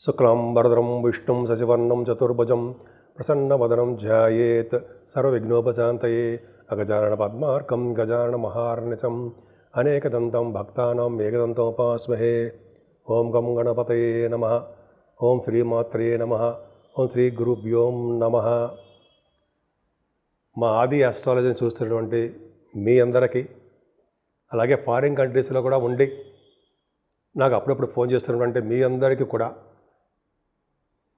శుక్లాంబరధరం విష్ణుం శశివర్ణం చతుర్భుజం ప్రసన్నవదనం ధ్యాయేత్ సర్వవిఘ్నోపశాంతయే అగజానన పద్మార్కం గజానన మహార్నిశం అనేకదంతం భక్తానాం ఏకదంతముపాస్మహే. ఓం గం గణపతయే నమః. ఓం శ్రీమాత్రే నమః. ఓం శ్రీ గురుభ్యో నమః. మా ఆది ఆస్ట్రాలజీని చూస్తున్నటువంటి మీ అందరికీ, అలాగే ఫారిన్ కంట్రీస్లో కూడా ఉండి నాకు అప్పుడప్పుడు ఫోన్ చేస్తున్నటువంటి మీ అందరికీ కూడా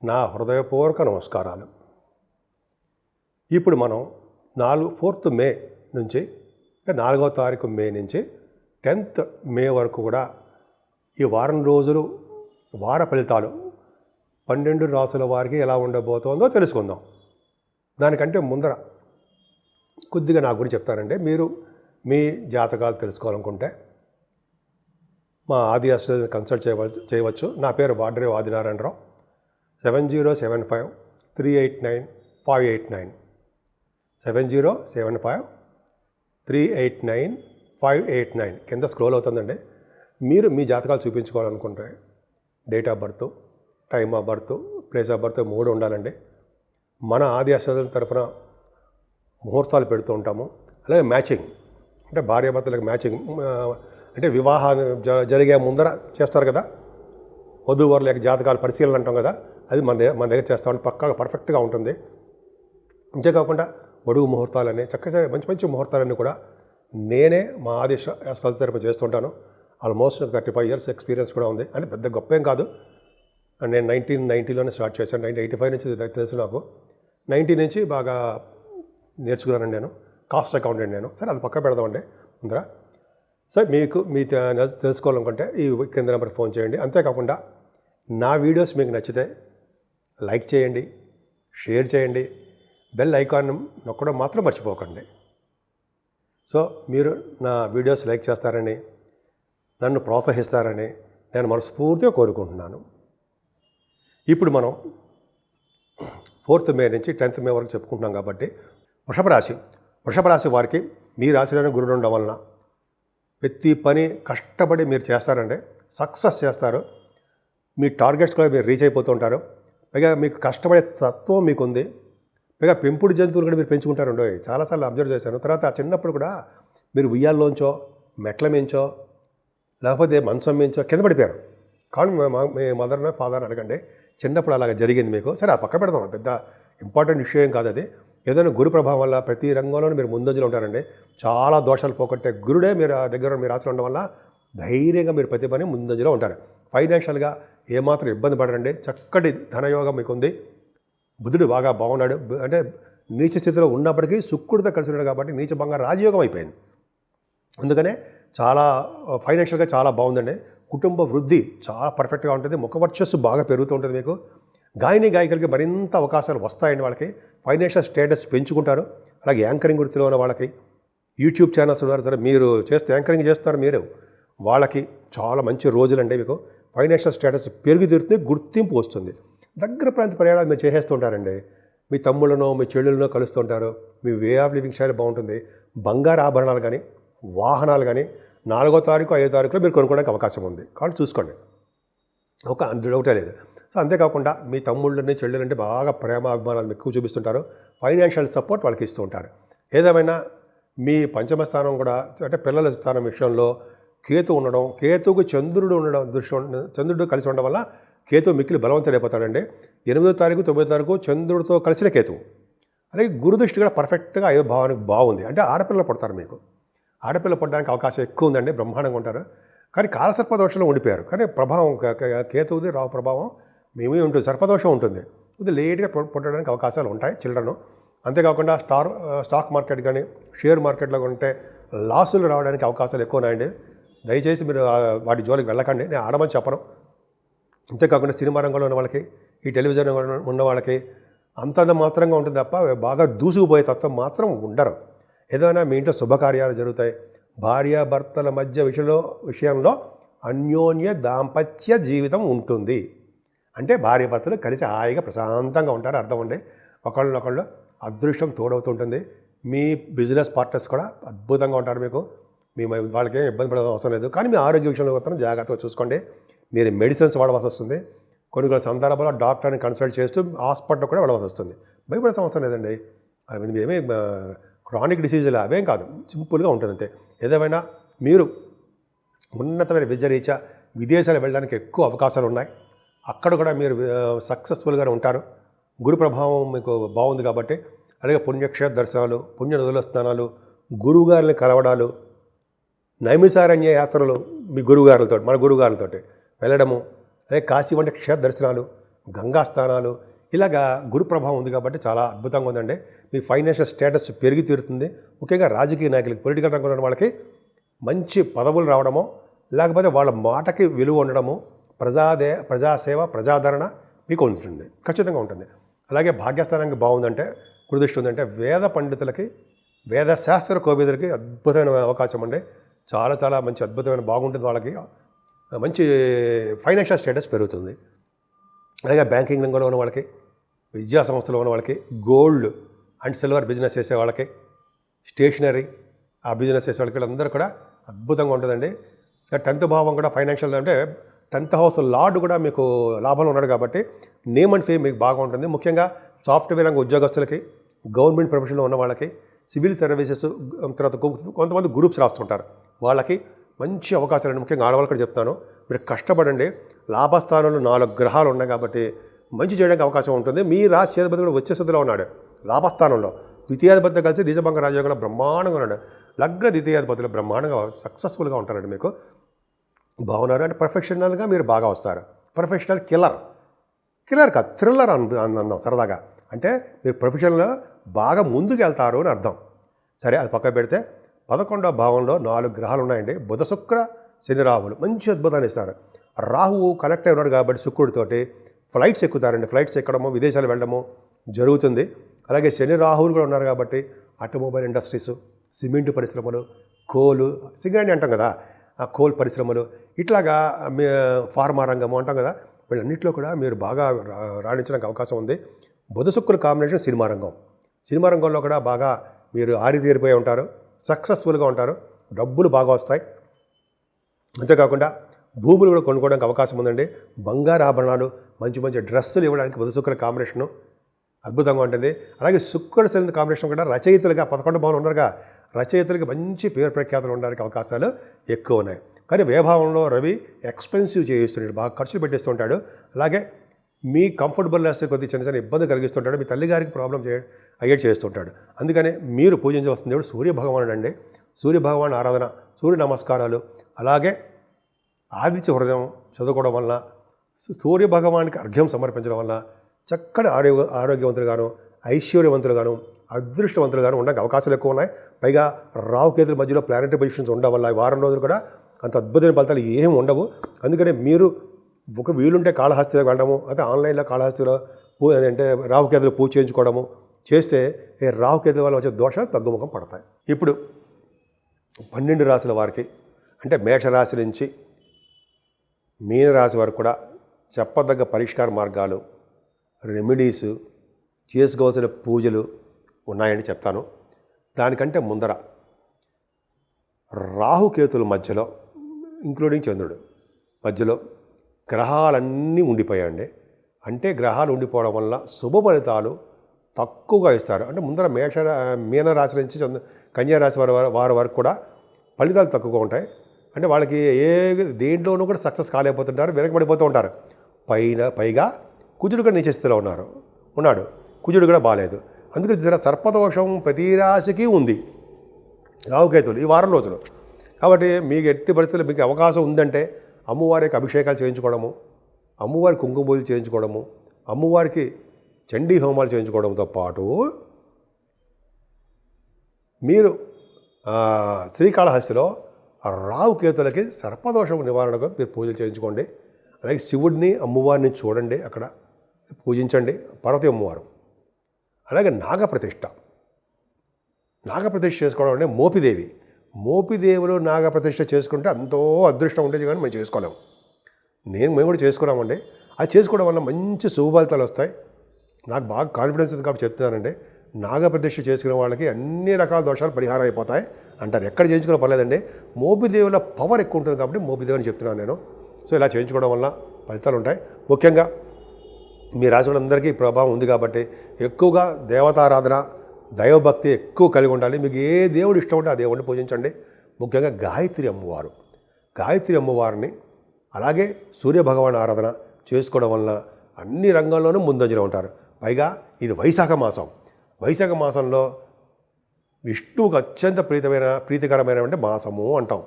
నా హృదయపూర్వక నమస్కారాలు. ఇప్పుడు మనం 4th మే నుంచి, అంటే 4వ తారీఖు మే నుంచి 10th మే వరకు కూడా ఈ వారం రోజులు వార ఫలితాలు 12 రాసుల వారికి ఎలా ఉండబోతోందో తెలుసుకుందాం. దానికంటే ముందర కొద్దిగా నా గురించి చెప్తానండి. మీరు మీ జాతకాలు తెలుసుకోవాలనుకుంటే మా ఆది ఆస్ట్రాలజీ కన్సల్ట్ చేయవచ్చు. నా పేరు వాడ్రే ఆదినారాయణరావు. 7075389589 7075389589 కింద స్క్రోల్ అవుతుందండి. మీరు మీ జాతకాలు చూపించుకోవాలనుకుంటే date of birth, time of birth, place of birth 3 ఉండాలండి. మన ఆది ఆస్ట్రాలజీ తరఫున ముహూర్తాలు పెడుతూ ఉంటాము. అలాగే మ్యాచింగ్, అంటే భార్యాభర్తలకు మ్యాచింగ్, అంటే వివాహం జరిగే ముందర చేస్తారు కదా, వధూవరుల యొక్క జాతకాల పరిశీలన అంటాం కదా, అది మన దగ్గర చేస్తామని పక్కాగా పర్ఫెక్ట్గా ఉంటుంది. అంతేకాకుండా ఒడుగు ముహూర్తాలని, చక్కగా మంచి మంచి ముహూర్తాలన్నీ కూడా నేనే మా ఆది ఆస్ట్రాలజీ తరఫున చేస్తుంటాను. ఆల్మోస్ట్ 35 years ఎక్స్పీరియన్స్ కూడా ఉంది. అంటే పెద్ద గొప్ప ఏం కాదు. నేను 1990లోనే స్టార్ట్ చేశాను. 1985 నుంచి తెలుసు నాకు. 90 నుంచి బాగా నేర్చుకున్నానండి నేను. కాస్ట్ అకౌంటెంట్ నేను. సరే, అది పక్క పెడదామండి ముందర. సరే, మీ తెలుసుకోవాలనుకుంటే ఈ కింద నెంబర్ ఫోన్ చేయండి. అంతేకాకుండా నా వీడియోస్ మీకు నచ్చితే లైక్ చేయండి, షేర్ చేయండి, బెల్ ఐకాన్ నొక్కడం మాత్రం మర్చిపోకండి. సో మీరు నా వీడియోస్ లైక్ చేస్తారని, నన్ను ప్రోత్సహిస్తారని నేను మనస్ఫూర్తిగా కోరుకుంటున్నాను. ఇప్పుడు మనం 4th మే నుంచి 10th మే వరకు చెప్పుకుంటున్నాం కాబట్టి, వృషభ రాశి వారికి మీ రాశిలోనే గురుడు ఉండడం వలన ప్రతి పని కష్టపడి మీరు చేస్తారంటే సక్సెస్ చేస్తారు. మీ టార్గెట్స్ కూడా మీరు రీచ్ అయిపోతూ ఉంటారు. పైగా మీకు కష్టపడే తత్వం మీకుంది. పైగా పెంపుడు జంతువులు కూడా మీరు పెంచుకుంటారండి. చాలాసార్లు అబ్జర్వ్ చేశాను. తర్వాత చిన్నప్పుడు కూడా మీరు ఉయ్యాల్లోంచో, మెట్ల మించో, లేకపోతే మంచం మించో కింద పడిపోయారు. కానీ మీ మదర్ని ఫాదర్ని అడగండి, చిన్నప్పుడు అలాగ జరిగింది మీకు. సరే, అది పక్క పెడదాం, పెద్ద ఇంపార్టెంట్ విషయం కాదు అది. ఏదైనా గురు ప్రభావం వల్ల ప్రతి రంగంలోనూ మీరు ముందంజలో ఉంటారండి. చాలా దోషాలు పోగొట్టే గురుడే మీరు దగ్గర మీరు రాసి ఉండడం వల్ల ధైర్యంగా మీరు ప్రతి పని ముందంజలో ఉంటారు. ఫైనాన్షియల్గా ఏమాత్రం ఇబ్బంది పడరండి. చక్కటి ధనయోగం మీకు ఉంది. బుధుడు బాగా బాగున్నాడు. అంటే నీచ స్థితిలో ఉన్నప్పటికీ శుక్రుడితో కలిసి ఉన్నాడు కాబట్టి నీచ బంగారు రాజయోగం అయిపోయింది. అందుకనే చాలా ఫైనాన్షియల్గా చాలా బాగుందండి. కుటుంబ వృద్ధి చాలా పర్ఫెక్ట్గా ఉంటుంది. ముఖ వర్చస్సు బాగా పెరుగుతూ ఉంటుంది మీకు. గాయకులకి మరింత అవకాశాలు వస్తాయండి. వాళ్ళకి ఫైనాన్షియల్ స్టేటస్ పెంచుకుంటారు. అలాగే యాంకరింగ్ వృత్తిలో ఉన్న వాళ్ళకి, యూట్యూబ్ ఛానల్స్ ఉన్నారు సరే, మీరు యాంకరింగ్ చేస్తున్నారు, మీరు వాళ్ళకి చాలా మంచి రోజులండి. మీకు ఫైనాన్షియల్ స్టేటస్ పెరిగి తీరుతుంది, గుర్తింపు వస్తుంది. దగ్గర ప్రాంత ప్రయాణాలు మీరు చేసేస్తుంటారండి. మీ తమ్ముళ్ళనో మీ చెల్లెళ్ళనో కలుస్తుంటారు. మీ వే ఆఫ్ లివింగ్ స్టైల్ బాగుంటుంది. బంగారు ఆభరణాలు కానీ, వాహనాలు కానీ 4వ తారీఖు 5వ తారీఖులో మీరు కొనుక్కోవడానికి అవకాశం ఉంది. కాబట్టి చూసుకోండి, ఒక డౌటే లేదు. సో అంతేకాకుండా మీ తమ్ముళ్ళని చెల్లెలంటే బాగా ప్రేమ అభిమానాలు ఎక్కువ చూపిస్తుంటారు. ఫైనాన్షియల్ సపోర్ట్ వాళ్ళకి ఇస్తూ ఉంటారు. ఏదేమైనా మీ పంచమ స్థానం కూడా, అంటే పిల్లల స్థానం విషయంలో కేతు ఉండడం, కేతుకు చంద్రుడు కలిసి ఉండడం వల్ల కేతు మిక్కిలి బలవంతుడైపోతాడండి. 8వ తారీఖు 9వ తారీఖు చంద్రుడితో కలిసిన కేతువు. అలాగే గురుదృష్టి కూడా పర్ఫెక్ట్గా అయ్యే భావానికి బాగుంది. అంటే ఆడపిల్లలు పడతారు. మీకు ఆడపిల్ల పడడానికి అవకాశం ఎక్కువ ఉందండి. బ్రహ్మాండంగా ఉంటారు. కానీ కాలసర్పదోషంలో ఉండిపోయారు. కానీ ప్రభావం కేతువుది రావు ప్రభావం మేమే ఉంటుంది. సర్పదోషం ఉంటుంది. ఇది లేట్గా పుట్టడానికి అవకాశాలు ఉంటాయి చిల్డ్రన్. అంతేకాకుండా స్టాక్ మార్కెట్ కానీ షేర్ మార్కెట్లో ఉంటే లాసులు రావడానికి అవకాశాలు ఎక్కువ ఉన్నాయండి. దయచేసి మీరు వాటి జోలికి వెళ్ళకండి, నేను ఆడమని చెప్పను. అంతేకాకుండా సినిమా రంగంలో ఉన్న వాళ్ళకి, ఈ టెలివిజన్ ఉన్న వాళ్ళకి అంతంత మాత్రంగా ఉంటుంది తప్ప బాగా దూసుకుపోయే తత్వం మాత్రం ఉండరు. ఏదైనా మీ ఇంట్లో శుభకార్యాలు జరుగుతాయి. భార్యాభర్తల మధ్య విషయంలో అన్యోన్య దాంపత్య జీవితం ఉంటుంది. అంటే భార్యాభర్తలు కలిసి హాయిగా ప్రశాంతంగా ఉంటారు, అర్థం ఉండి ఒకళ్ళనొకళ్ళు అదృష్టం తోడవుతుంటుంది. మీ బిజినెస్ పార్ట్నర్స్ కూడా అద్భుతంగా ఉంటారు. మీకు మీ వాళ్ళకేం ఇబ్బంది పడే అవసరం లేదు. కానీ మీ ఆరోగ్య విషయంలో మాత్రం జాగ్రత్తగా చూసుకోండి. మీరు మెడిసిన్స్ వాడవలసి వస్తుంది. కొన్ని సందర్భాల్లో డాక్టర్ని కన్సల్ట్ చేస్తూ హాస్పిటల్ కూడా వెళ్ళవలసి వస్తుంది. భయపడే అవసరం లేదండి. అవి ఏమీ క్రానిక్ డిసీజులు అవేం కాదు, సింపుల్గా ఉంటుంది అంతే. ఏదేమైనా మీరు ఉన్నతమైన విద్య రీత్యా విదేశాలు వెళ్ళడానికి ఎక్కువ అవకాశాలు ఉన్నాయి. అక్కడ కూడా మీరు సక్సెస్ఫుల్గానే ఉంటారు. గురు ప్రభావం మీకు బాగుంది కాబట్టి. అలాగే పుణ్యక్షేత్ర దర్శనాలు, పుణ్య నదుల స్నానాలు, గురువుగారిని కలవడాలు, నైమిసారణ్య యాత్రలు మీ గురువుగారులతో, మన గురువుగారులతో వెళ్ళడము, అలాగే కాశీ వంటి క్షేత్ర దర్శనాలు, గంగా స్నానాలు, ఇలాగా గురు ప్రభావం ఉంది కాబట్టి చాలా అద్భుతంగా ఉందండి. మీ ఫైనాన్షియల్ స్టేటస్ పెరిగి తీరుతుంది. ముఖ్యంగా రాజకీయ నాయకులకి, పొలిటికల్ రంగంలో ఉన్న వాళ్ళకి మంచి పదవులు రావడము, లేకపోతే వాళ్ళ మాటకి విలువ ఉండడము, ప్రజాసేవ, ప్రజాదరణ మీకు ఉంటుంది, ఖచ్చితంగా ఉంటుంది. అలాగే భాగ్యస్థానానికి బాగుందంటే, గురుదృష్టి ఉందంటే వేద పండితులకి, వేద శాస్త్ర కోవిదులకి అద్భుతమైన అవకాశం అండి. చాలా చాలా మంచి అద్భుతమైన బాగుంటుంది. వాళ్ళకి మంచి ఫైనాన్షియల్ స్టేటస్ పెరుగుతుంది. అలాగే బ్యాంకింగ్ రంగంలో ఉన్న వాళ్ళకి, విద్యా సంస్థలో ఉన్న వాళ్ళకి, గోల్డ్ అండ్ సిల్వర్ బిజినెస్ చేసే వాళ్ళకి, స్టేషనరీ ఆ బిజినెస్ చేసే వాళ్ళకి అందరూ కూడా అద్భుతంగా ఉంటుందండి. 10th భావం కూడా ఫైనాన్షియల్ అంటే 10th హౌస్ లార్డ్ కూడా మీకు లాభంలో ఉన్నాడు కాబట్టి నేమ్ అండ్ ఫేమ్ మీకు బాగా ఉంటుంది. ముఖ్యంగా సాఫ్ట్వేర్ రంగ ఉద్యోగస్తులకి, గవర్నమెంట్ ప్రొఫెషన్లో ఉన్న వాళ్ళకి, సివిల్ సర్వీసెస్, తర్వాత కొంతమంది గ్రూప్స్ రాస్తుంటారు, వాళ్ళకి మంచి అవకాశాలు. ముఖ్యంగా ఆడవాళ్ళకి కూడా చెప్తాను, మీరు కష్టపడండి. లాభస్థానంలో 4 గ్రహాలు ఉన్నాయి కాబట్టి మంచి చేయడానికి అవకాశం ఉంటుంది. మీ రాశి అధిపతి కూడా వచ్చే స్థితిలో ఉన్నాడు లాభస్థానంలో. ద్వితీయాధిపతితో కలిసి నిజభంగ రాజయోగంలో బ్రహ్మాండంగా ఉన్నాడు. లగ్న ద్వితీయాధిపతులు బ్రహ్మాండంగా సక్సెస్ఫుల్గా ఉంటారండి. మీకు బాగున్నారు అంటే ప్రొఫెషనల్గా మీరు బాగా వస్తారు. ప్రొఫెషనల్ కిల్లర్ కాదు, థ్రిల్లర్ అందాం సరదాగా. అంటే మీరు ప్రొఫెషనల్గా బాగా ముందుకు వెళ్తారు అని అర్థం. సరే, అది పక్క పెడితే 11వ భావంలో 4 గ్రహాలు ఉన్నాయండి. బుధ, శుక్ర, శని, రాహువులు మంచి అద్భుతాన్ని ఇస్తారు. రాహువు కనెక్ట్ అయి ఉన్నాడు కాబట్టి శుక్రుడితోటి ఫ్లైట్స్ ఎక్కుతారండి. ఫ్లైట్స్ ఎక్కడము, విదేశాలు వెళ్ళడము జరుగుతుంది. అలాగే శని, రాహువులు కూడా ఉన్నారు కాబట్టి ఆటోమొబైల్ ఇండస్ట్రీస్, సిమెంటు పరిశ్రమలు, కోలు, సిగరెట్ అంటాం కదా, ఆ కోల్ పరిశ్రమలు, ఇట్లాగా ఫార్మా రంగము అంటాం కదా, వీళ్ళన్నింటిలో కూడా మీరు బాగా రాణించడానికి అవకాశం ఉంది. బుధ శుక్రుల కాంబినేషన్ సినిమా రంగం. సినిమా రంగంలో కూడా బాగా మీరు ఆరితేరిపోయి ఉంటారు, సక్సెస్ఫుల్గా ఉంటారు, డబ్బులు బాగా వస్తాయి. అంతేకాకుండా భూములు కూడా కొనుక్కోవడానికి అవకాశం ఉందండి. బంగారు ఆభరణాలు, మంచి మంచి డ్రెస్సులు ఇవ్వడానికి బుధ శుక్ర కాంబినేషను అద్భుతంగా ఉంటుంది. అలాగే శుక్ర శని కాంబినేషన్ కూడా రచయితలుగా 11వ భావన ఉన్నారుగా, రచయితలకి మంచి పేరు ప్రఖ్యాతులు ఉండడానికి అవకాశాలు ఎక్కువ ఉన్నాయి. కానీ వ్యయభావంలో రవి ఎక్స్పెన్సివ్ చేయిస్తుంటాడు, బాగా ఖర్చులు పెట్టేస్తుంటాడు. అలాగే మీ కంఫర్టబుల్నెస్ కొద్దిగా చిన్న చిన్న ఇబ్బంది కలిగిస్తుంటాడు. మీ తల్లిగారికి ప్రాబ్లం అయ్యేట్ చేస్తుంటాడు. అందుకని మీరు పూజించవలసిన దేవుడు సూర్యభగవానుడు అండి. సూర్యభగవాన్ ఆరాధన, సూర్య నమస్కారాలు, అలాగే ఆదిత్య హృదయం చదువుకోవడం వల్ల, సూర్యభగవానికి అర్ఘ్యం సమర్పించడం వల్ల చక్కటి ఆరోగ్యవంతులుగాను, ఐశ్వర్యవంతులుగాను, అదృష్టవంతులుగాను ఉండడానికి అవకాశాలు ఎక్కువ ఉన్నాయి. పైగా రావుకేతుల మధ్యలో ప్లానెటరీ పొజిషన్స్ ఉండడం వల్ల ఈ వారం రోజులు కూడా అంత అద్భుతమైన ఫలితాలు ఏమి ఉండవు. అందుకని మీరు ఒక వీలుంటే కాళహస్తిలోకి వెళ్ళడము, అయితే ఆన్లైన్లో కాళహస్తిలో అంటే రావుకేతులు పూజ చేయించుకోవడము చేస్తే ఈ రావుకేతుల వల్ల వచ్చే దోషాలు తగ్గుముఖం పడతాయి. ఇప్పుడు 12 రాశుల వారికి అంటే మేషరాశి నుంచి మీనరాశి వరకు కూడా చెప్పదగ్గ పరిష్కార మార్గాలు, రెమెడీసు, చేసుకోవాల్సిన పూజలు ఉన్నాయని చెప్తాను. దానికంటే ముందర రాహుకేతుల మధ్యలో, ఇంక్లూడింగ్ చంద్రుడు మధ్యలో గ్రహాలన్నీ ఉండిపోయాయండి. అంటే గ్రహాలు ఉండిపోవడం వల్ల శుభ ఫలితాలు తక్కువగా ఇస్తారు. అంటే ముందర మీనరాశి నుంచి కన్యారాశి వారి వరకు కూడా ఫలితాలు తక్కువగా ఉంటాయి. అంటే వాళ్ళకి దేంట్లోనూ కూడా సక్సెస్ కాలేకపోతుంటారు, వెనకబడిపోతూ ఉంటారు. పైగా కుజుడు కూడా నీచ స్థితిలో ఉన్నాడు. కుజుడు కూడా బాగాలేదు. అందుకని సర్పదోషం ప్రతి రాశికి ఉంది రావుకేతులు ఈ వారం రోజులు. కాబట్టి మీకు ఎట్టి పరిస్థితుల్లో మీకు అవకాశం ఉందంటే అమ్మవారికి అభిషేకాలు చేయించుకోవడము, అమ్మవారి కుంకుమ పూజలు చేయించుకోవడము, అమ్మవారికి చండీ హోమాలు చేయించుకోవడంతో పాటు మీరు శ్రీకాళహస్తిలో రావుకేతులకి సర్పదోషం నివారణకు మీరు పూజలు చేయించుకోండి. అలాగే శివుడిని, అమ్మవారిని చూడండి, అక్కడ పూజించండి, పార్వతీ అమ్మవారు. అలాగే నాగప్రతిష్ఠ చేసుకోవడం అంటే మోపిదేవులు నాగప్రతిష్ఠ చేసుకుంటే ఎంతో అదృష్టం ఉండేది, కానీ మేము చేసుకోలేము. మేము కూడా చేసుకున్నామండి. అది చేసుకోవడం వల్ల మంచి శుభఫలితాలు వస్తాయి. నాకు బాగా కాన్ఫిడెన్స్ ఉంది కాబట్టి చెప్తున్నానండి. నాగప్రతిష్ఠ చేసుకునే వాళ్ళకి అన్ని రకాల దోషాలు పరిహారం అయిపోతాయి అంటారు. ఎక్కడ చేయించుకునే పర్లేదండి. మోపిదేవుల పవర్ ఎక్కువ ఉంటుంది కాబట్టి మోపిదేవుని చెప్తున్నాను నేను. సో ఇలా చేయించుకోవడం వల్ల ఫలితాలు ఉంటాయి. ముఖ్యంగా మీ రాశి వాళ్ళందరికీ ఈ ప్రభావం ఉంది కాబట్టి ఎక్కువగా దేవతారాధన దైవభక్తి ఎక్కువ కలిగి ఉండాలి. మీకు ఏ దేవుడు ఇష్టం ఉంటే ఆ దేవుడిని పూజించండి. ముఖ్యంగా గాయత్రి అమ్మవారు, గాయత్రి అమ్మవారిని అలాగే సూర్యభగవాన్ ఆరాధన చేసుకోవడం వలన అన్ని రంగాల్లోనూ ముందంజలో ఉంటారు. పైగా ఇది వైశాఖ మాసం. వైశాఖ మాసంలో విష్ణువుకు అత్యంత ప్రీతికరమైన మాసము అంటాం.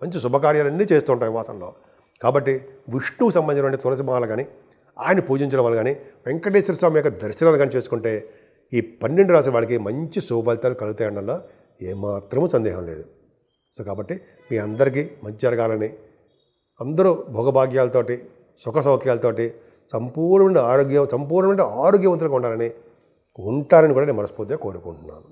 మంచి శుభకార్యాలన్నీ చేస్తుంటాం ఈ మాసంలో. కాబట్టి విష్ణువుకు సంబంధించిన తులసి మాల కానీ ఆయన పూజించడం వల్ల కానీ వెంకటేశ్వర స్వామి యొక్క దర్శనాలు కానీ చేసుకుంటే ఈ 12 రాశి వాళ్ళకి మంచి శుభఫలితాలు కలుగుతాయి అనడంలో ఏమాత్రమూ సందేహం లేదు. సో కాబట్టి మీ అందరికీ మంచి జరగాలని, అందరూ భోగభాగ్యాలతోటి సుఖ సౌఖ్యాలతోటి సంపూర్ణమైన ఆరోగ్యవంతులుగా ఉండాలని ఉంటారని కూడా నేను మనస్ఫూర్తిగా కోరుకుంటున్నాను.